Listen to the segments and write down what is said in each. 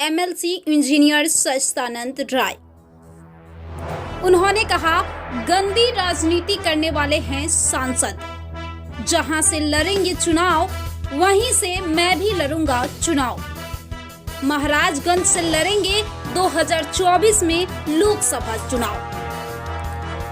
MLC engineer Sachchidanand Rai. उन्होंने कहा, गंदी राजनीति करने वाले हैं सांसद। जहां से लड़ेंगे चुनाव, वहीं से मैं भी लड़ूंगा चुनाव। महाराजगंज से लड़ेंगे 2024 में लोकसभा चुनाव।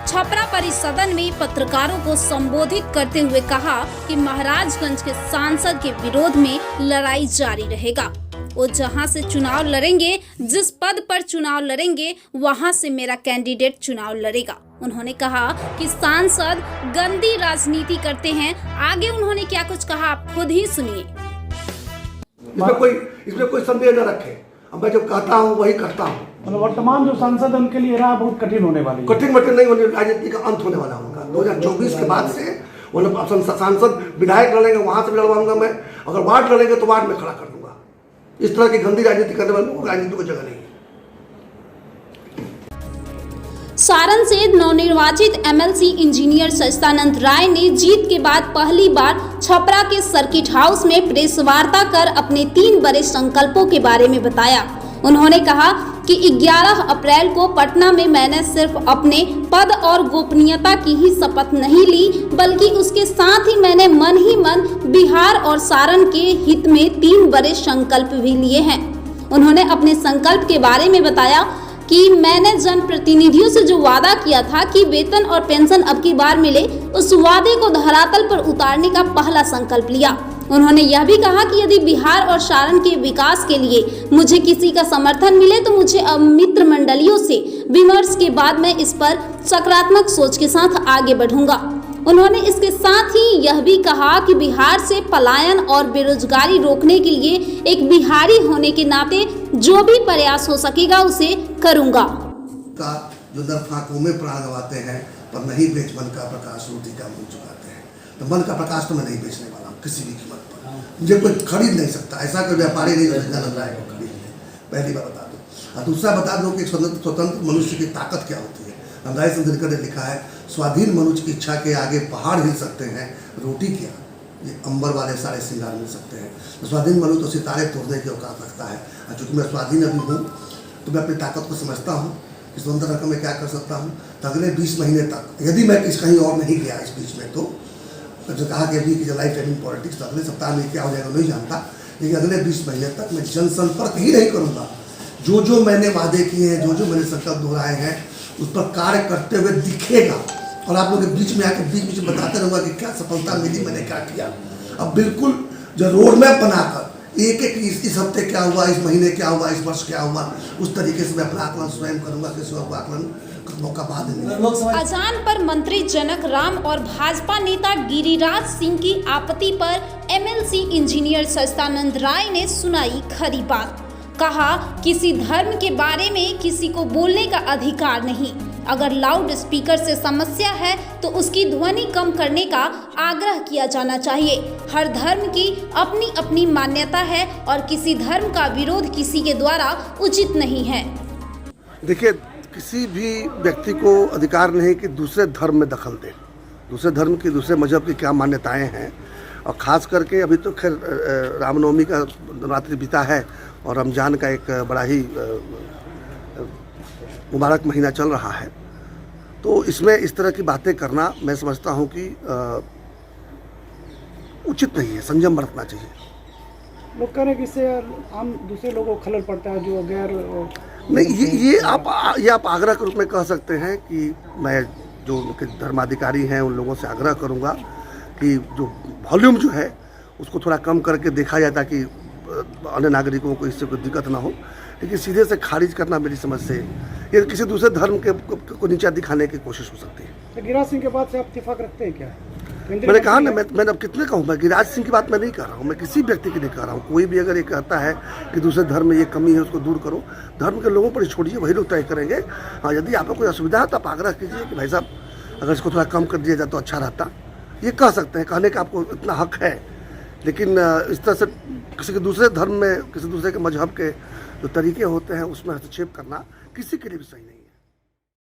छपरा परिसदन में पत्रकारों को संबोधित करते हुए कहा कि महाराजगंज के सांसद के विरोध में लड़ाई जारी रहेगा। वो जहां से चुनाव लड़ेंगे, जिस पद पर चुनाव लड़ेंगे, वहां से मेरा कैंडिडेट चुनाव लड़ेगा। उन्होंने कहा कि सांसद गंदी राजनीति करते हैं। आगे उन्होंने क्या कुछ कहा, आप खुद ही सुनिए। इसमें कोई संदेह न रखे। मैं जो कहता हूँ वही करता हूँ। वर्तमान जो सांसद है उनके लिए राह बहुत कठिन होने वाली है। कठिन नहीं होने, राजनीति का अंत होने वाला उनका 2024 के बाद से। सांसद विधायक लड़ेंगे, वहां से भी लड़वाऊंगा मैं। अगर वार्ड लड़ेंगे तो वार्ड में खड़ा कर दूंगा। इस तरह की गंदी राजनीति करने वालों को राजनीति को जगह नहीं है। सारण से नवनिर्वाचित एमएलसी इंजीनियर सच्चिदानंद राय ने जीत के बाद पहली बार छपरा के सर्किट हाउस में प्रेस वार्ता कर अपने 3 बड़े संकल्पों के बारे में बताया। उन्होंने कहा कि 11 अप्रैल को पटना में मैंने सिर्फ अपने पद और गोपनीयता की ही शपथ नहीं ली, बल्कि उसके साथ ही मैंने मन ही मन बिहार और सारण के हित में 3 बड़े संकल्प भी लिए हैं। उन्होंने अपने संकल्प के बारे में बताया कि मैंने जनप्रतिनिधियों से जो वादा किया था कि वेतन और पेंशन अब की बार मिले, उस वादे को धरातल पर उतारने का पहला संकल्प लिया। उन्होंने यह भी कहा कि यदि बिहार और सारण के विकास के लिए मुझे किसी का समर्थन मिले तो मुझे अब मित्र मंडलियों से विमर्श के बाद मैं इस पर सकारात्मक सोच के साथ आगे बढ़ूंगा। उन्होंने इसके साथ ही यह भी कहा कि बिहार से पलायन और बेरोजगारी रोकने के लिए एक बिहारी होने के नाते जो भी प्रयास हो सकेगा उसे करूंगा। का जो दर फाकों में प्राण गवाते हैं पर नहीं बेच मन का प्रकाश रोटी का मुंह चुकाते हैं। तो मन का प्रकाश तो मैं नहीं बेचने वाला हूँ किसी भी कीमत पर। मुझे कोई खरीद नहीं सकता। ऐसा कोई व्यापारी नहीं जो सच्चिदानंद राय को खरीद ले। पहली बार बता दूँ। और दूसरा बता दूँ कि स्वतंत्र मनुष्य की ताकत क्या होती है। राय संदरकर ने लिखा है, स्वाधीन मनुष्य की इच्छा के आगे पहाड़ हिल सकते हैं, रोटी क्या, ये अंबर वाले सारे श्रृंगार मिल सकते हैं। तो स्वाधीन मनुष्य तो सितारे तोड़ने की औकात रखता है। और चूंकि मैं स्वाधीन अभी हूँ तो मैं अपनी ताकत को समझता हूँ कि स्वतंत्र रकम में क्या कर सकता हूँ। तो अगले 20 महीने तक, यदि मैं कहीं और नहीं गया इस बीच में, तो जो कहा कि अभी की जो लाइफ टाइमिंग पॉलिटिक्स, तो अगले सप्ताह में क्या हो जाएगा नहीं जानता, लेकिन अगले 20 महीने तक मैं जनसंपर्क ही नहीं करूँगा। जो मैंने वादे किए हैं, जो मैंने संकल्प दोहराए हैं, उस पर कार्य करते हुए दिखेगा। और आप लोग के बीच में आकर बीच में बताते रहूँगा कि क्या सफलता मिली, मैंने क्या किया। अब बिल्कुल जो रोड मैप बनाकर एक इस हफ्ते क्या हुआ, इस महीने क्या हुआ, इस वर्ष क्या हुआ, उस तरीके से मैं अपना आकलन स्वयं करूँगा। किसी और को आकलन का मौका बाद नहीं। अजान पर मंत्री जनक राम और भाजपा नेता गिरिराज सिंह की आपत्ति पर एमएलसी इंजीनियर सच्चिदानंद राय ने सुनाई खरी बात। कहा, किसी धर्म के बारे में किसी को बोलने का अधिकार नहीं। अगर लाउड स्पीकर से समस्या है तो उसकी ध्वनि कम करने का आग्रह किया जाना चाहिए। हर धर्म की अपनी अपनी मान्यता है और किसी धर्म का विरोध किसी के द्वारा उचित नहीं है। देखिए, किसी भी व्यक्ति को अधिकार नहीं कि दूसरे धर्म में दखल दे। दूसरे धर्म की, दूसरे मजहब की क्या मान्यताएं हैं। और ख़ास करके अभी तो खैर रामनवमी का नवरात्रि बीता है और रमज़ान का एक बड़ा ही मुबारक महीना चल रहा है। तो इसमें इस तरह की बातें करना मैं समझता हूँ कि उचित नहीं है। संयम बरतना चाहिए। लोग कह रहे हैं कि इससे आम दूसरे लोगों को खलल पड़ता है जो गैर नहीं। ये आप आग्रह के रूप में कह सकते हैं कि मैं जो धर्माधिकारी हैं उन लोगों से आग्रह करूँगा कि जो वॉल्यूम जो है उसको थोड़ा कम करके देखा जाए ताकि अन्य नागरिकों को इससे कोई दिक्कत ना हो। लेकिन सीधे से खारिज करना मेरी समझ से ये किसी दूसरे धर्म के को नीचा दिखाने की कोशिश हो सकती है। गिरिराज सिंह के बात से आप इत्तेफाक रखते हैं क्या? मैंने कहा ना, मैंने अब कितने कहूँ, मैं गिरिराज सिंह की बात मैं नहीं कर रहा हूँ। मैं किसी व्यक्ति की नहीं कर रहा हूँ। कोई भी अगर ये कहता है कि दूसरे धर्म में ये कमी है उसको दूर करो, धर्म के लोगों पर छोड़िए, वही लोग तय करेंगे। हाँ, यदि आपको कोई असुविधा है तो आप आग्रह कीजिए कि भाई साहब अगर इसको थोड़ा कम कर दिया जाए तो अच्छा रहता। ये कह सकते हैं, कहने का आपको इतना हक है। लेकिन इस तरह से किसी के दूसरे धर्म में, किसी दूसरे के मजहब के जो तरीके होते हैं उसमें हस्तक्षेप करना किसी के लिए भी सही नहीं।